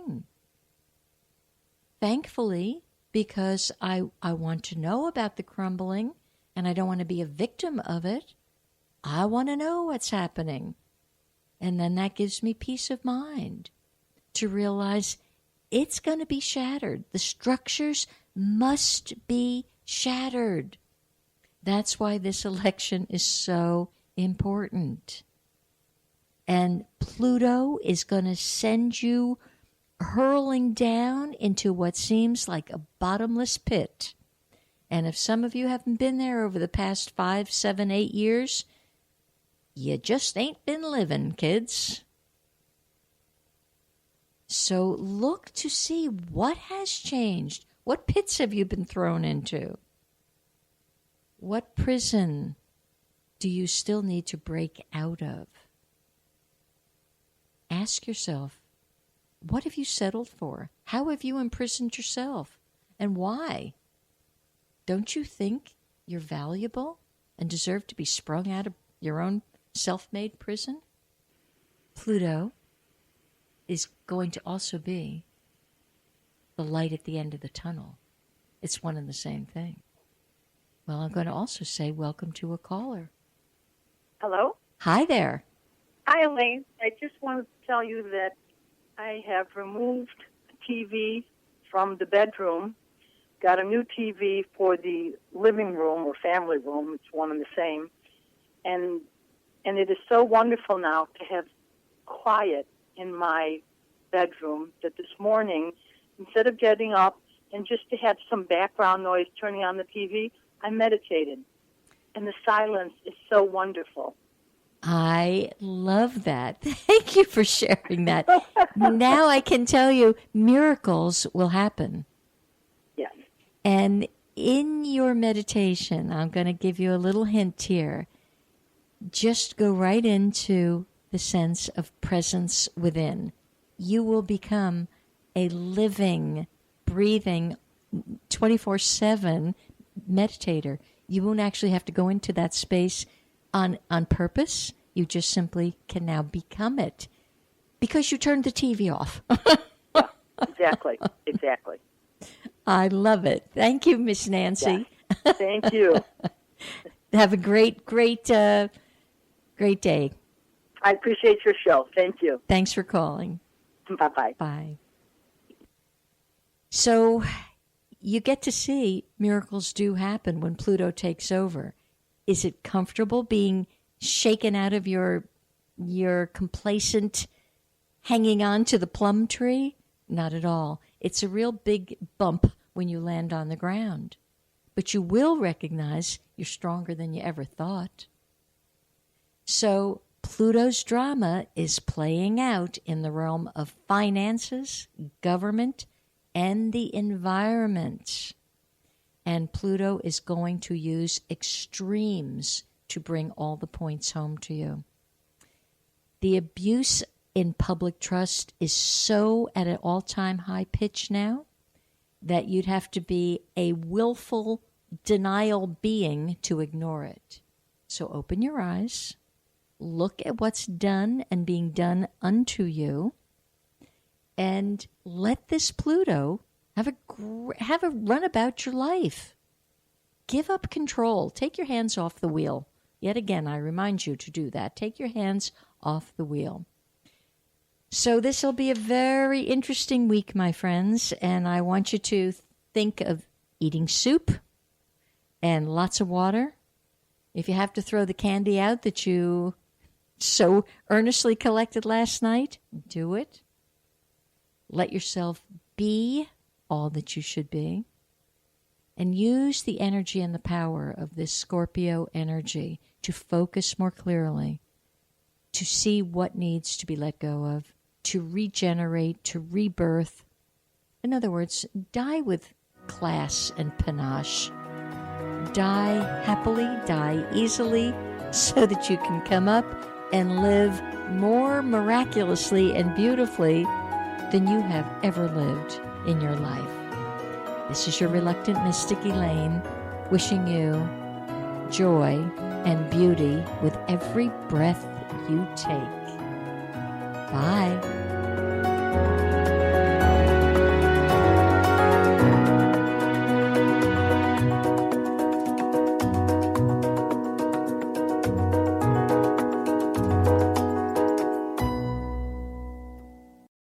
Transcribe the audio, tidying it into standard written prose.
thing. Thankfully, because I want to know about the crumbling and I don't want to be a victim of it, I want to know what's happening. And then that gives me peace of mind to realize it's going to be shattered. The structures must be shattered. That's why this election is so important. And Pluto is going to send you hurling down into what seems like a bottomless pit. And if some of you haven't been there over the past 5, 7, 8 years, you just ain't been living, kids. So look to see what has changed. What pits have you been thrown into? What prison do you still need to break out of? Ask yourself, what have you settled for? How have you imprisoned yourself? And why? Don't you think you're valuable and deserve to be sprung out of your own self-made prison? Pluto is going to also be the light at the end of the tunnel. It's one and the same thing. Well, I'm going to also say welcome to a caller. Hello? Hi there. Hi, Elaine. I just wanted to tell you that I have removed TV from the bedroom, got a new TV for the living room or family room. It's one and the same. And it is so wonderful now to have quiet in my bedroom that this morning, instead of getting up and just to have some background noise turning on the TV, I meditated. And the silence is so wonderful. I love that. Thank you for sharing that. Now I can tell you miracles will happen. Yes. And in your meditation, I'm going to give you a little hint here. Just go right into the sense of presence within. You will become a living, breathing, 24/7 meditator. You won't actually have to go into that space on purpose. You just simply can now become it because you turned the TV off. Exactly. I love it. Thank you, Miss Nancy. Yes. Thank you. Have a great day. I appreciate your show. Thank you. Thanks for calling. Bye-bye. Bye. So you get to see miracles do happen when Pluto takes over. Is it comfortable being shaken out of your complacent hanging on to the plum tree? Not at all. It's a real big bump when you land on the ground. But you will recognize you're stronger than you ever thought. So Pluto's drama is playing out in the realm of finances, government, and the environment. And Pluto is going to use extremes to bring all the points home to you. The abuse in public trust is so at an all-time high pitch now that you'd have to be a willful denial being to ignore it. So open your eyes, look at what's done and being done unto you, and let this Pluto have a run about your life. Give up control. Take your hands off the wheel. Yet again, I remind you to do that. Take your hands off the wheel. So this will be a very interesting week, my friends, and I want you to think of eating soup and lots of water. If you have to throw the candy out that you so earnestly collected last night, do it. Let yourself be all that you should be. And use the energy and the power of this Scorpio energy to focus more clearly, to see what needs to be let go of, to regenerate, to rebirth. In other words, die with class and panache. Die happily, die easily, so that you can come up and live more miraculously and beautifully than you have ever lived in your life. This is your reluctant mystic Elaine, wishing you joy and beauty with every breath you take. Bye.